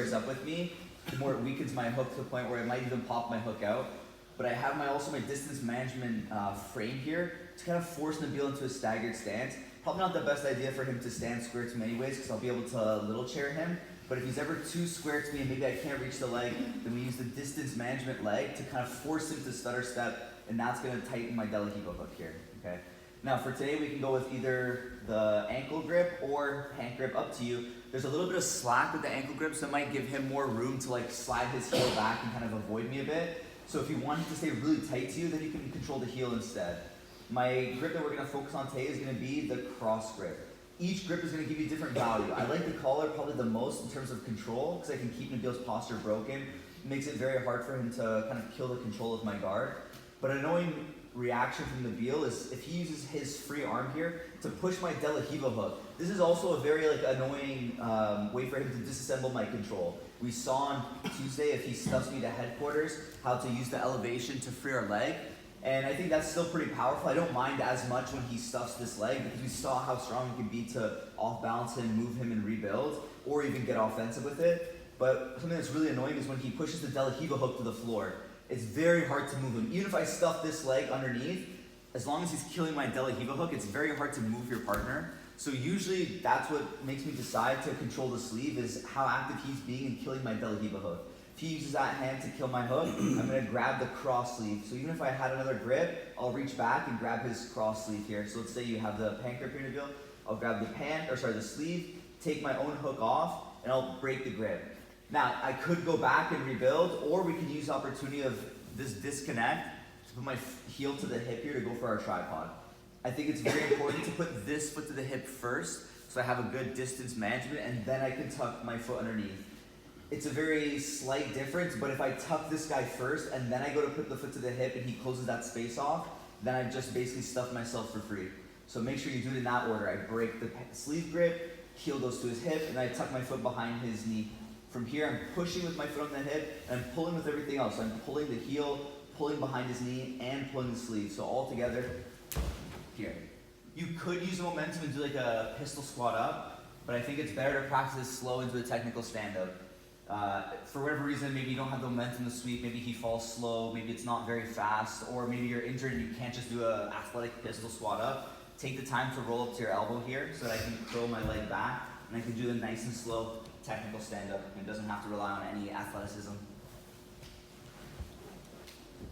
squares up with me, the more it weakens my hook to the point where it might even pop my hook out. But I have also my distance management frame here to kind of force Nabil into a staggered stance. Probably not the best idea for him to stand square to me anyways, because I'll be able to little chair him. But if he's ever too square to me and maybe I can't reach the leg, then we use the distance management leg to kind of force him to stutter step, and that's going to tighten my De La Riva hook here. Okay. Now for today, we can go with either the ankle grip or hand grip, up to you. There's a little bit of slack with the ankle grip, so it might give him more room to like slide his heel back and kind of avoid me a bit. So if you want it to stay really tight to you, then you can control the heel instead. My grip that we're going to focus on today is going to be the cross grip. Each grip is going to give you different value. I like the collar probably the most in terms of control, because I can keep Nabil's posture broken. It makes it very hard for him to kind of kill the control of my guard. But an annoying reaction from Nabil is if he uses his free arm here to push my De La Riva hook. This is also a very annoying way for him to disassemble my control. We saw on Tuesday, if he stuffs me to headquarters, how to use the elevation to free our leg. And I think that's still pretty powerful. I don't mind as much when he stuffs this leg, because we saw how strong he can be to off balance him, move him, and rebuild, or even get offensive with it. But something that's really annoying is when he pushes the De La Riva hook to the floor. It's very hard to move him. Even if I stuff this leg underneath, as long as he's killing my De La Riva hook, it's very hard to move your partner. So usually that's what makes me decide to control the sleeve, is how active he's being in killing my De La Riva hook. If he uses that hand to kill my hook, I'm going to grab the cross sleeve. So even if I had another grip, I'll reach back and grab his cross sleeve here. So let's say you have the pan grip here, Nabil. I'll grab the sleeve, take my own hook off, and I'll break the grip. Now, I could go back and rebuild, or we could use the opportunity of this disconnect to put my heel to the hip here to go for our tripod. I think it's very important to put this foot to the hip first, so I have a good distance management, and then I can tuck my foot underneath. It's a very slight difference, but if I tuck this guy first, and then I go to put the foot to the hip, and he closes that space off, then I just basically stuff myself for free. So make sure you do it in that order. I break the sleeve grip, heel goes to his hip, and I tuck my foot behind his knee. From here, I'm pushing with my foot on the hip, and I'm pulling with everything else. I'm pulling the heel, pulling behind his knee, and pulling the sleeve. So all together, here. You could use the momentum and do like a pistol squat up, but I think it's better to practice slow into a technical stand-up. For whatever reason, maybe you don't have the momentum to sweep, maybe he falls slow, maybe it's not very fast, or maybe you're injured and you can't just do an athletic pistol squat up. Take the time to roll up to your elbow here so that I can curl my leg back, and I can do a nice and slow technical stand-up. It doesn't have to rely on any athleticism.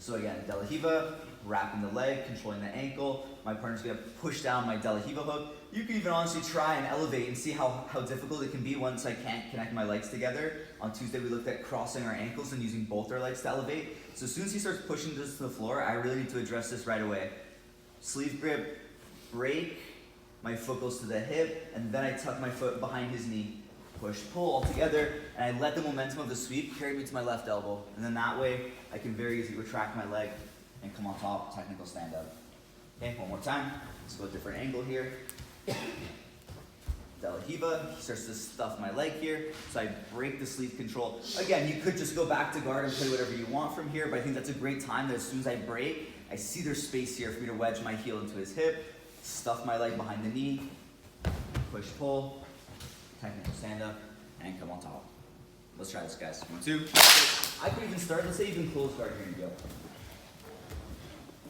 So again, De La Riva, wrapping the leg, controlling the ankle. My partner's gonna push down my De La Riva hook. You can even honestly try and elevate and see how difficult it can be once I can't connect my legs together. On Tuesday, we looked at crossing our ankles and using both our legs to elevate. So as soon as he starts pushing this to the floor, I really need to address this right away. Sleeve grip, break, my foot goes to the hip, and then I tuck my foot behind his knee. Push, pull all together, and I let the momentum of the sweep carry me to my left elbow. And then that way, I can very easily retract my leg and come on top, technical stand up. Okay, one more time. Let's go a different angle here. De La Riva, he starts to stuff my leg here, so I break the sleeve control. Again, you could just go back to guard and play whatever you want from here, but I think that's a great time that as soon as I break, I see there's space here for me to wedge my heel into his hip, stuff my leg behind the knee, push, pull, technical stand up, and come on top. Let's try this, guys. 1, 2. I could even start, let's say even close guard here and go.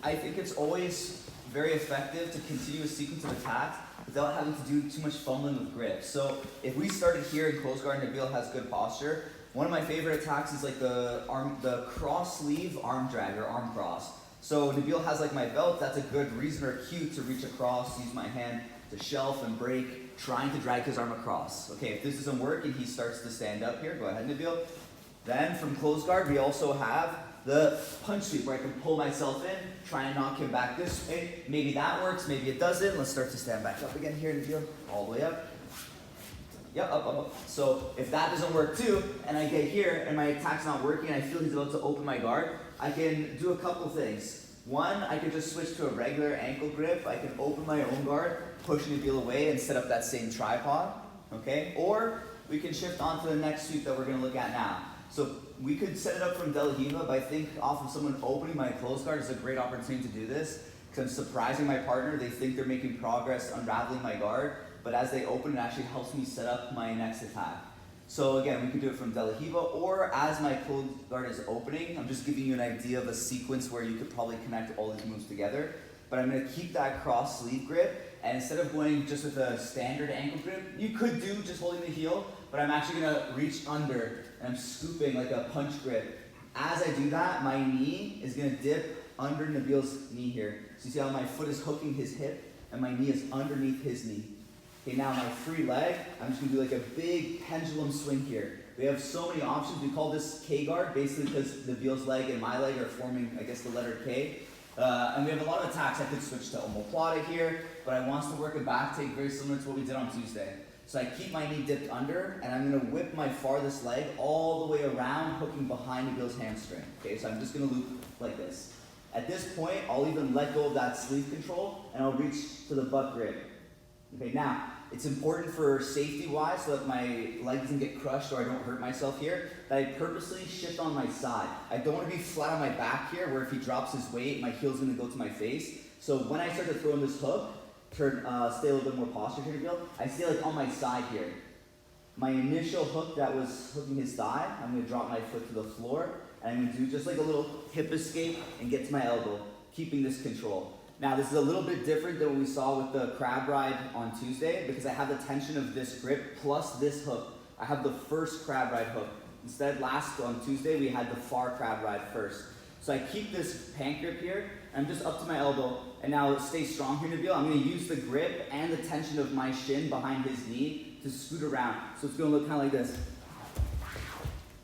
I think it's always very effective to continue a sequence of attacks without having to do too much fumbling with grip. So if we started here in close guard and Nabil has good posture, one of my favorite attacks is like the cross sleeve arm drag or arm cross. So Nabil has like my belt, that's a good reason or cue to reach across, use my hand to shelf and break, trying to drag his arm across. Okay, if this doesn't work and he starts to stand up here, go ahead, Nabil. Then from close guard, we also have the punch sweep where I can pull myself in, try and knock him back this way. Maybe that works, maybe it doesn't. Let's start to stand back up again here, Nabil, all the way up. Yep, up, up, up. So if that doesn't work too, and I get here and my attack's not working and I feel he's about to open my guard, I can do a couple things. One, I could just switch to a regular ankle grip. I can open my own guard, push Nabil away and set up that same tripod, okay? Or we can shift on to the next sweep that we're gonna look at now. So we could set it up from De La Riva, but I think off of someone opening my close guard is a great opportunity to do this because I'm surprising my partner. They think they're making progress unraveling my guard, but as they open, it actually helps me set up my next attack. So again, we could do it from De La Riva, or as my close guard is opening, I'm just giving you an idea of a sequence where you could probably connect all these moves together. But I'm gonna keep that cross sleeve grip, and instead of going just with a standard ankle grip, you could do just holding the heel, but I'm actually gonna reach under, and I'm scooping like a punch grip. As I do that, my knee is gonna dip under Nabil's knee here. So you see how my foot is hooking his hip, and my knee is underneath his knee. Okay, now my free leg, I'm just gonna do like a big pendulum swing here. We have so many options. We call this K guard, basically because Nabil's leg and my leg are forming, I guess, the letter K. And we have a lot of attacks. I could switch to omoplata here, but I want us to work a back take very similar to what we did on Tuesday. So I keep my knee dipped under, and I'm gonna whip my farthest leg all the way around, hooking behind Nabil's hamstring. Okay, so I'm just gonna loop like this. At this point, I'll even let go of that sleeve control, and I'll reach to the butt grip. Okay, now, it's important for safety-wise, so that my leg doesn't get crushed or I don't hurt myself here, that I purposely shift on my side. I don't want to be flat on my back here, where if he drops his weight, my heel's going to go to my face. So when I start to throw in this hook, stay a little bit more posture here to build, I stay like on my side here. My initial hook that was hooking his thigh, I'm going to drop my foot to the floor, and I'm going to do just like a little hip escape and get to my elbow, keeping this control. Now this is a little bit different than what we saw with the crab ride on Tuesday, because I have the tension of this grip plus this hook. I have the first crab ride hook. Instead, on Tuesday, we had the far crab ride first. So I keep this pant grip here, and I'm just up to my elbow, and now stay strong here, Nabil. I'm gonna use the grip and the tension of my shin behind his knee to scoot around. So it's gonna look kind of like this.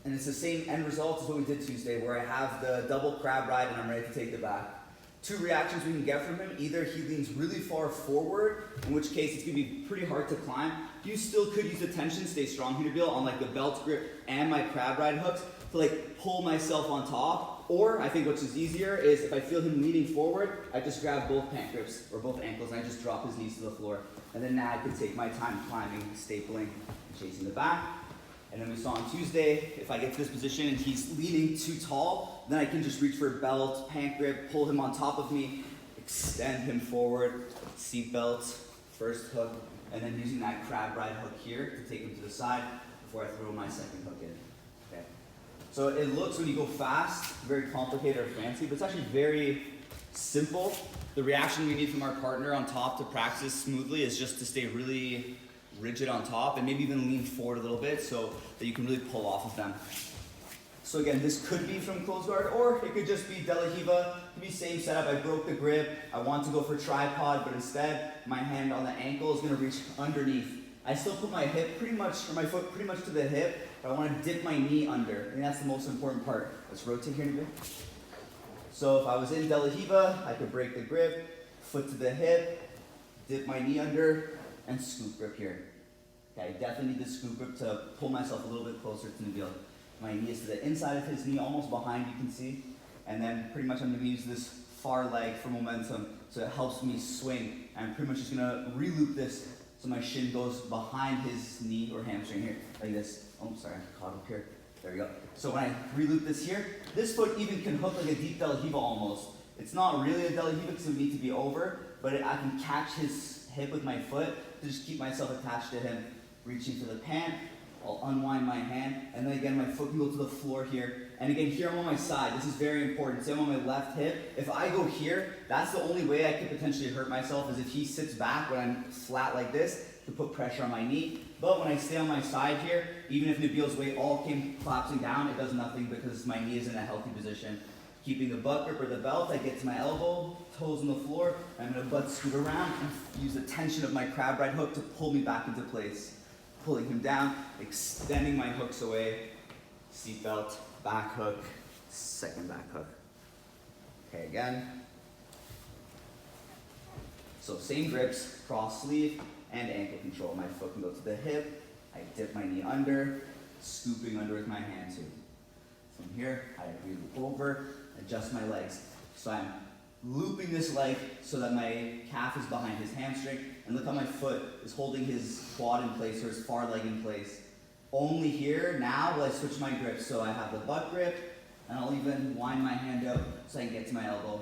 And it's the same end result as what we did Tuesday, where I have the double crab ride and I'm ready to take the back. Two reactions we can get from him: either he leans really far forward, in which case it's gonna be pretty hard to climb. You still could use the tension, stay strong here, Nabil, on like the belt grip and my crab ride hooks to like pull myself on top. Or I think what's just easier is if I feel him leaning forward, I just grab both pant grips or both ankles and I just drop his knees to the floor. And then now I can take my time climbing, stapling, and chasing the back. And then we saw on Tuesday, if I get to this position and he's leaning too tall, then I can just reach for a belt, pant grip, pull him on top of me, extend him forward, seat belt, first hook, and then using that crab ride hook here to take him to the side before I throw my second hook in. Okay. So it looks, when you go fast, very complicated or fancy, but it's actually very simple. The reaction we need from our partner on top to practice smoothly is just to stay really rigid on top and maybe even lean forward a little bit so that you can really pull off of them. So again, this could be from close guard, or it could just be De La Riva. It could be same setup. I broke the grip. I want to go for tripod, but instead my hand on the ankle is going to reach underneath. I still put my hip pretty much, or my foot pretty much to the hip, but I want to dip my knee under. I think that's the most important part. Let's rotate here in a bit. So if I was in De La Riva, I could break the grip, foot to the hip, dip my knee under, and scoop grip here. Okay, I definitely need this scoop grip to pull myself a little bit closer to Nabil. My knee is to the inside of his knee, almost behind, you can see. And then pretty much I'm gonna use this far leg for momentum, so it helps me swing. I'm pretty much just gonna re-loop this so my shin goes behind his knee or hamstring here, like this. Oh, sorry, I caught up here. There we go. So when I re-loop this here, this foot even can hook like a deep De La Riva almost. It's not really a De La Riva because it would need to be over, but I can catch his hip with my foot to just keep myself attached to him. Reaching for the pant, I'll unwind my hand, and then again my foot can go to the floor here. And again, here I'm on my side. This is very important. Say I'm on my left hip. If I go here, that's the only way I could potentially hurt myself, is if he sits back when I'm flat like this to put pressure on my knee. But when I stay on my side here, even if Nabil's weight all came collapsing down, it does nothing because my knee is in a healthy position. Keeping the butt grip or the belt, I get to my elbow, toes on the floor, I'm gonna butt scoot around and use the tension of my crab ride hook to pull me back into place. Pulling him down, extending my hooks away, seat belt, back hook, second back hook. Okay, again. So same grips, cross sleeve and ankle control. My foot can go to the hip, I dip my knee under, scooping under with my hand too. From here, I loop over, adjust my legs. So I'm looping this leg so that my calf is behind his hamstring, and look how my foot is holding his quad in place or his far leg in place. Only here now will I switch my grip. So I have the butt grip, and I'll even wind my hand out so I can get to my elbow.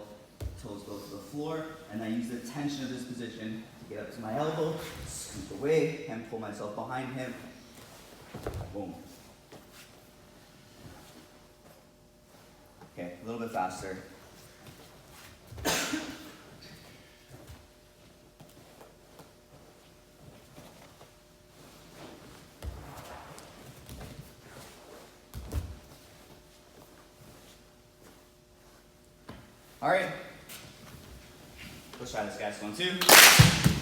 Toes go to the floor, and I use the tension of this position to get up to my elbow, scoop away, and pull myself behind him. Boom. Okay, a little bit faster. All right. Let's try this, guys. 1, 2.